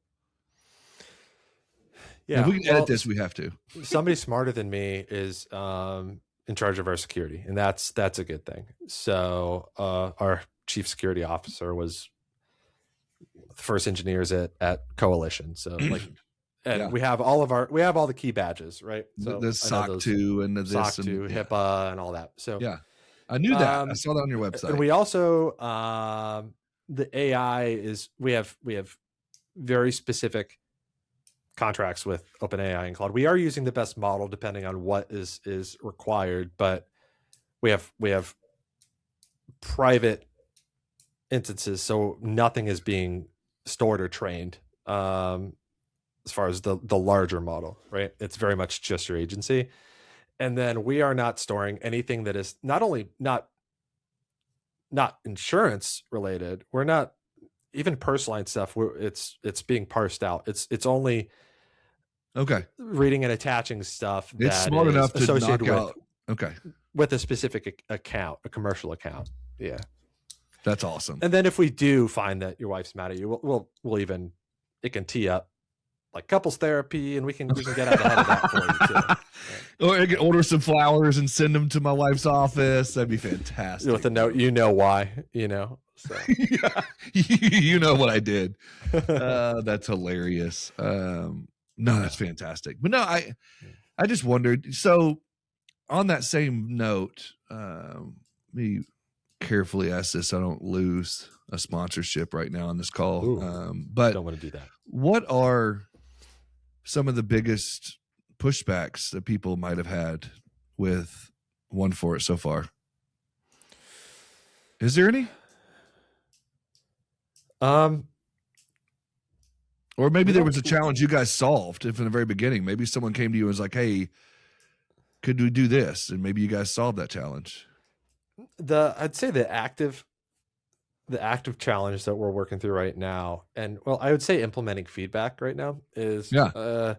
Yeah, if we can edit this, we have to. Somebody smarter than me is in charge of our security, and that's a good thing. So our chief security officer was the first engineers at Coalition. So like, and we have all the key badges, right? So the SOC 2 and the SOC 2, HIPAA, and all that. So yeah, I knew that. I saw that on your website. And we also the AI is we have very specific contracts with OpenAI and Cloud. We are using the best model depending on what is required, but we have private instances, so nothing is being stored or trained as far as the larger model, right? It's very much just your agency. And then we are not storing anything that is not only not insurance related, we're not even personal line stuff. It's being parsed out. It's only reading and attaching stuff it's that smart is enough to associated knock with out with a specific account, a commercial account. Yeah, that's awesome. And then if we do find that your wife's mad at you, we'll even, it can tee up like couples therapy, and we can get out ahead of that for you too. Right. Or I can order some flowers and send them to my wife's office. That'd be fantastic. With a note, why, So. Yeah. You know what I did. That's hilarious. No, that's fantastic. But no, I just wondered. So on that same note, me carefully ask this, I don't lose a sponsorship right now on this call. Ooh, but don't want to do that. What are some of the biggest pushbacks that people might have had with OneFort so far? Is there any? Or maybe there was a challenge you guys solved if in the very beginning. Maybe someone came to you and was like, hey, could we do this? And maybe you guys solve that challenge. I'd say the active challenge that we're working through right now, and well, I would say implementing feedback right now is Yeah.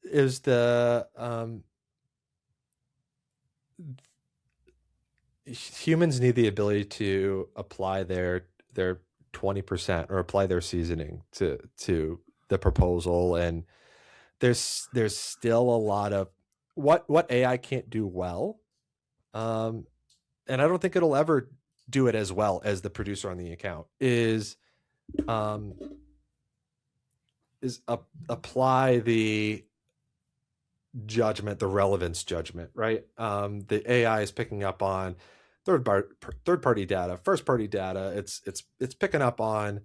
Is the humans need the ability to apply their 20% or apply their seasoning to the proposal, and there's still a lot of what AI can't do well, and I don't think it'll ever do it as well as the producer on the account is apply the judgment, the relevance judgment, right? The AI is picking up on third party data, first party data. It's picking up on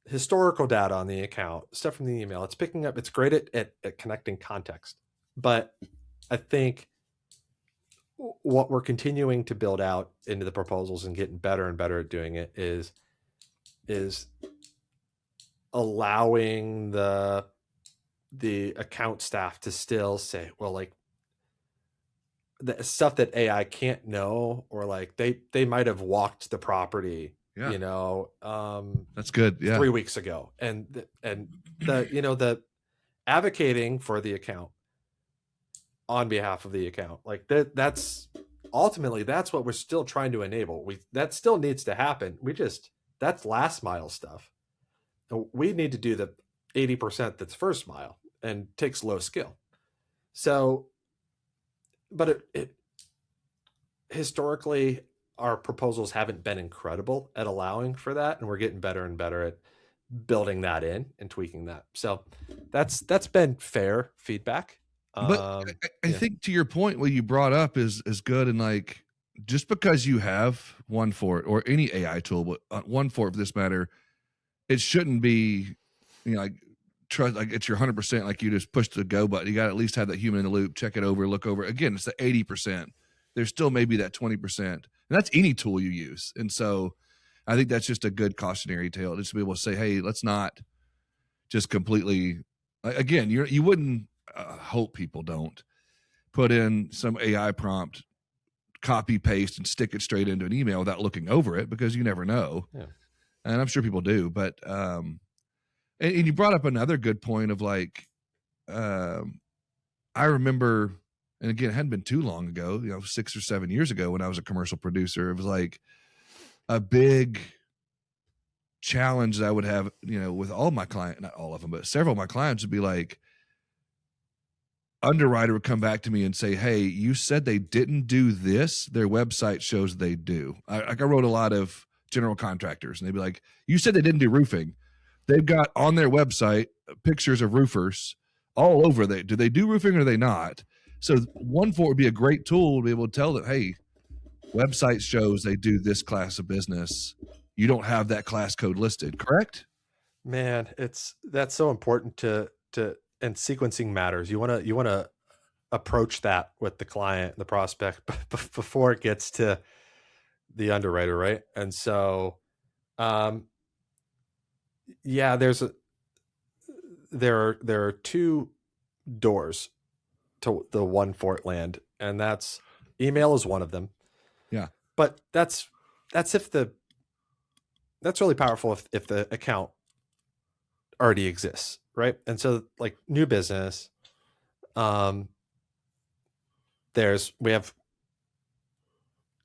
historical data on the account, stuff from the email. It's picking up. It's great at connecting context, but I think what we're continuing to build out into the proposals and getting better and better at doing it is allowing the account staff to still say, well, like the stuff that AI can't know, or like they might have walked the property, Yeah. That's good. Yeah. 3 weeks ago. And the advocating for the account on behalf of the account, like that's ultimately, that's what we're still trying to enable. That still needs to happen. That's last mile stuff. We need to do the 80% that's first mile and takes low skill. So, but it historically, our proposals haven't been incredible at allowing for that, and we're getting better and better at building that in and tweaking that. So that's been fair feedback. But I think to your point, what you brought up is good. And like, just because you have OneFort or any AI tool, but OneFort for this matter, it shouldn't be, like trust, like it's your 100%, like you just push the go button. You got to at least have that human in the loop, check it over, look over. Again, it's the 80%. There's still maybe that 20%. And that's any tool you use. And so I think that's just a good cautionary tale, just to be able to say, hey, let's not just completely, again, you wouldn't, hope people don't put in some AI prompt, copy paste, and stick it straight into an email without looking over it, because you never know. Yeah. And I'm sure people do. But and you brought up another good point of like, I remember, and again, it hadn't been too long ago, 6 or 7 years ago, when I was a commercial producer, it was like a big challenge that I would have, with all my clients, not all of them, but several of my clients would be like, underwriter would come back to me and say, hey, you said they didn't do this. Their website shows they do. I wrote a lot of general contractors, and they'd be like, you said they didn't do roofing. They've got on their website pictures of roofers all over. Do they do roofing or do they not? So OneFort would be a great tool to be able to tell that, hey, website shows they do this class of business. You don't have that class code listed, correct? Man, that's so important to and sequencing matters. You want to approach that with the client, the prospect, before it gets to the underwriter, right? And so, yeah, there are two doors to the OneFort land, and that's email is one of them. Yeah, but that's really powerful if the account already exists, right? And so, like, new business, we have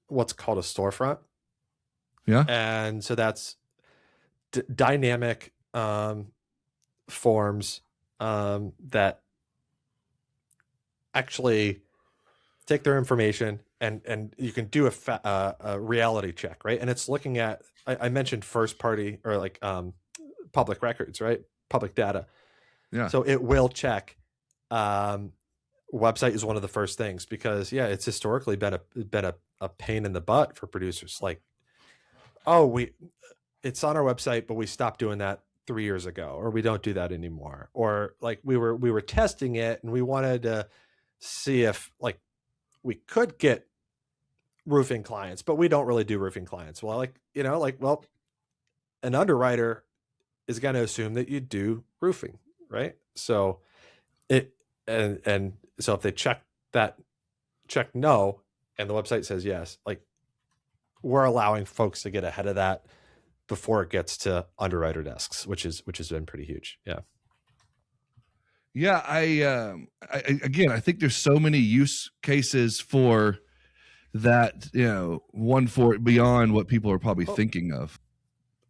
what's called a storefront. Yeah. And so that's dynamic forms that actually take their information, and you can do a reality check, right? And it's looking at, I mentioned first party, or like public records, right? Public data. Yeah. So it will check. Website is one of the first things, because it's historically been a pain in the butt for producers. Like, it's on our website, but we stopped doing that 3 years ago, or we don't do that anymore. Or like we were testing it, and we wanted to see if like we could get roofing clients, but we don't really do roofing clients. Well, an underwriter is going to assume that you do roofing, right? So it and so if they check no, and the website says yes, like we're allowing folks to get ahead of that before it gets to underwriter desks, which has been pretty huge. Yeah. Yeah, again, I think there's so many use cases for that, OneFort beyond what people are probably thinking of.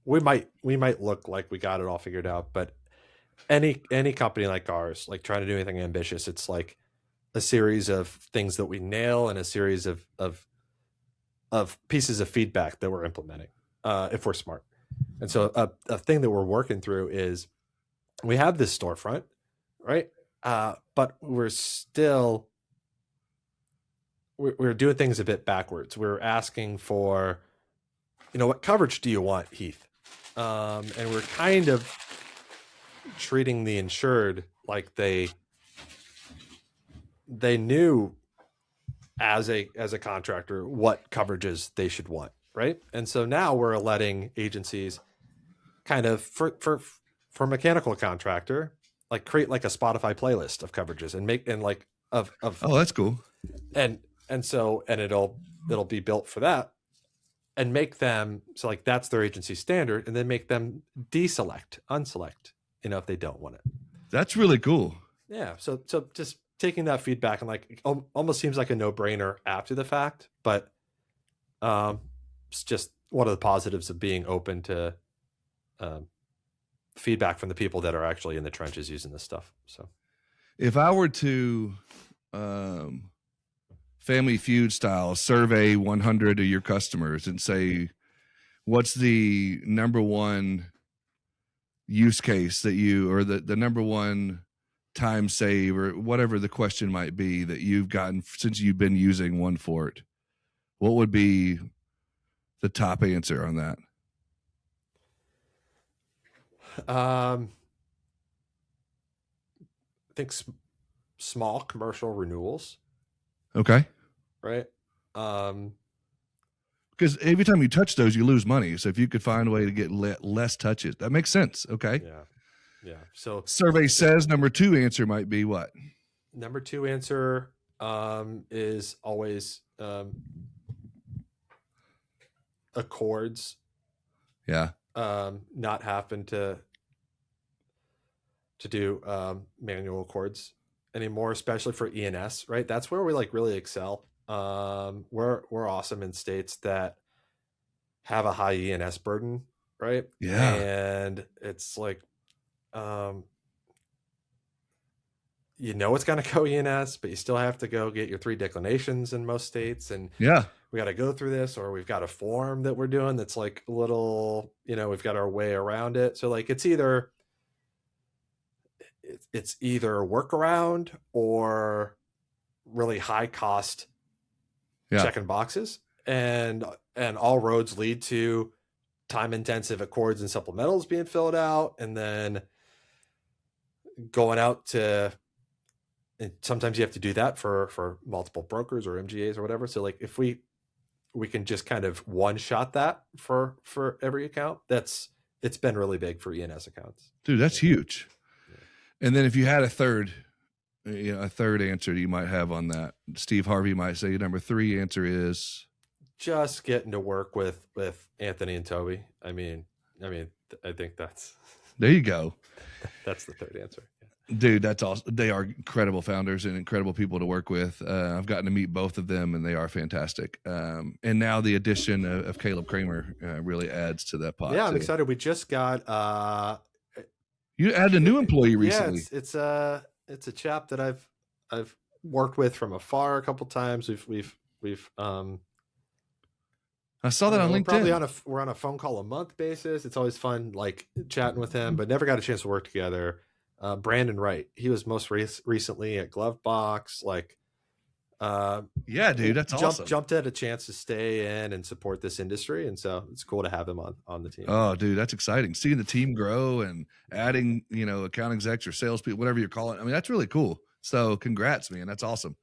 We might look like we got it all figured out, but any company like ours, like trying to do anything ambitious, it's like a series of things that we nail and a series of pieces of feedback that we're implementing, if we're smart. And so a thing that we're working through is we have this storefront, right? But we're still we're doing things a bit backwards. We're asking for, what coverage do you want, Heath? And we're kind of treating the insured like they knew as a contractor what coverages they should want, right? And so now we're letting agencies kind of for mechanical contractor, like create like a Spotify playlist of coverages and make and like of oh, that's cool. And so it'll be built for that, and make them so like that's their agency standard, and then make them unselect, if they don't want it. That's really cool. Yeah. So just taking that feedback and like almost seems like a no-brainer after the fact, but it's just one of the positives of being open to feedback from the people that are actually in the trenches using this stuff. So if I were to Family Feud style survey 100 of your customers and say, what's the number one use case that you, or the number one time save, or whatever the question might be that you've gotten since you've been using OneFort, what would be the top answer on that? I think small commercial renewals. Okay. Right. Because every time you touch those, you lose money. So if you could find a way to get less touches, that makes sense. Okay. Yeah. So survey says number two answer might be what? Number two answer is always accords. Yeah. Not having to do manual accords anymore, especially for E&S, right? That's where we like really excel. We're awesome in states that have a high E&S burden, right? Yeah. And it's like it's going to go E&S, but you still have to go get your 3 declinations in most states. And yeah, we got to go through this, or we've got a form that we're doing that's like a little, we've got our way around it. So like it's either workaround or really high cost checking boxes, and all roads lead to time intensive accords and supplementals being filled out, and then going out to, and sometimes you have to do that for multiple brokers or MGAs or whatever. So like if we can just kind of one shot that for every account, it's been really big for E&S accounts. Dude, that's huge. Yeah. And then if you had a third answer you might have on that, Steve Harvey might say number 3 answer is just getting to work with Anthony and Toby. I mean, I think that's there you go. That's the third answer. Yeah. Dude, that's awesome. They are incredible founders and incredible people to work with. I've gotten to meet both of them, and they are fantastic. And now the addition of Caleb Cramer really adds to that pot. Yeah, I'm excited. We just got you added a new employee recently. Yeah, it's a chap that I've worked with from afar a couple times. We've I saw that on LinkedIn. We're on a phone call a month basis. It's always fun, like chatting with him, but never got a chance to work together. Brandon Wright, he was most recently at Glovebox. Like, yeah, dude, that's awesome. Jumped at a chance to stay in and support this industry, and so it's cool to have him on the team. Oh, dude, that's exciting. Seeing the team grow and adding, account execs or salespeople, whatever you're calling it. I mean, that's really cool. So, congrats, man. That's awesome.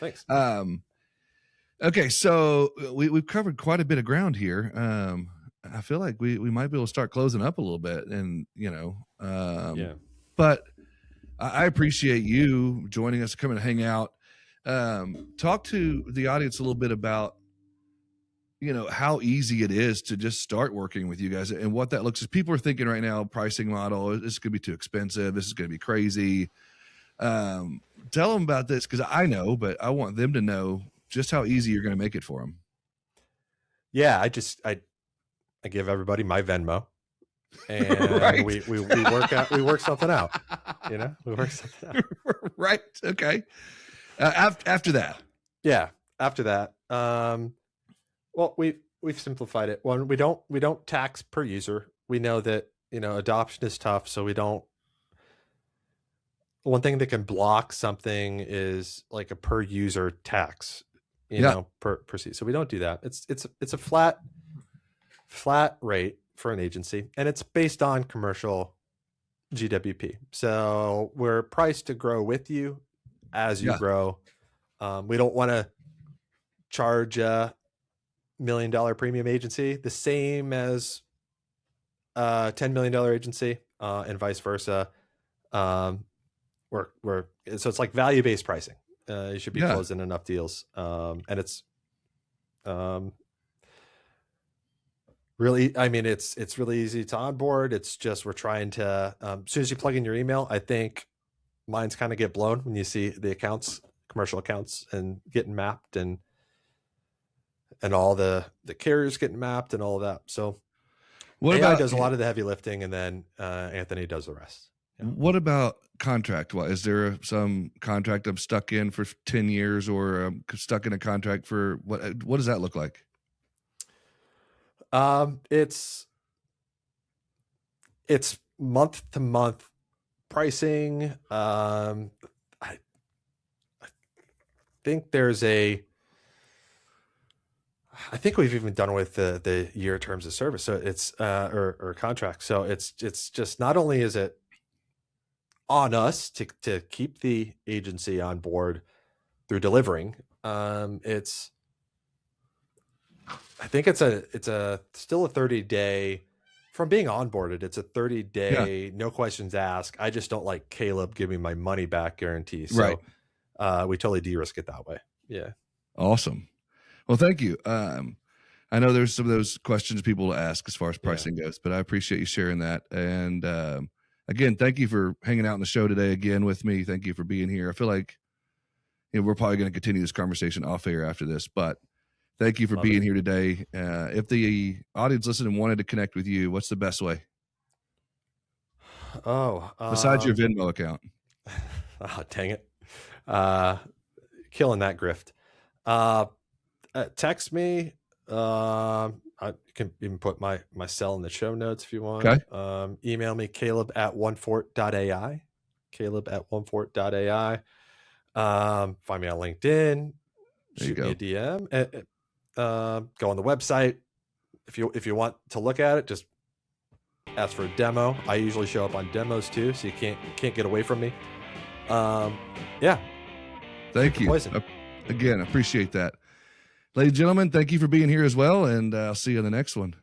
Thanks. Okay, so we've covered quite a bit of ground here. I feel like we might be able to start closing up a little bit, and yeah. But I appreciate you joining us, coming to hang out. Talk to the audience a little bit about, how easy it is to just start working with you guys and what that looks like. People are thinking right now, pricing model, this is going to be too expensive. This is going to be crazy. Tell them about this, because I know, but I want them to know just how easy you're going to make it for them. Yeah, I give everybody my Venmo, and Right. we work something out. We work something out. Right. Okay. After that. Yeah. After that, well, we've simplified it. One, we don't tax per user. We know that adoption is tough, so we don't. One thing that can block something is like a per user tax, per seat. So we don't do that. It's a flat rate for an agency, and it's based on commercial GWP. So we're priced to grow with you as you grow. We don't want to charge a $1 million premium agency the same as a $10 million agency, and vice versa. So it's like value-based pricing. You should be closing enough deals, and it's really, it's really easy to onboard. It's just we're trying to, as soon as you plug in your email, I think minds kind of get blown when you see the accounts, commercial accounts, and getting mapped, and all the carriers getting mapped and all of that. So AI does a lot of the heavy lifting, and then Anthony does the rest. Yeah. What about contract? Is there some contract I'm stuck in for 10 years, or I'm stuck in a contract for what does that look like? It's month to month pricing. I think I think we've even done with the year terms of service. So it's or contract. So it's just, not only is it on us to keep the agency on board through delivering, I think it's still a 30-day from being onboarded. It's a 30-day, no questions asked. I just don't like Caleb give me my money back guarantee. So we totally de-risk it that way. Yeah. Awesome. Well, thank you. I know there's some of those questions people ask as far as pricing goes, but I appreciate you sharing that. And again, thank you for hanging out on the show today again with me. Thank you for being here. I feel like we're probably going to continue this conversation off air after this, but thank you for being here today. If the audience listening wanted to connect with you, what's the best way? Besides your Venmo account. Oh, dang it. Killing that grift. Text me. I can even put my cell in the show notes if you want. Okay. Email me, caleb@onefort.ai. caleb@onefort.ai. Find me on LinkedIn. Shoot me a DM. Go on the website. If you want to look at it, just ask for a demo. I usually show up on demos too, so you can't get away from me. Yeah. Thank you. Again, I appreciate that. Ladies and gentlemen, thank you for being here as well, and I'll see you on the next one.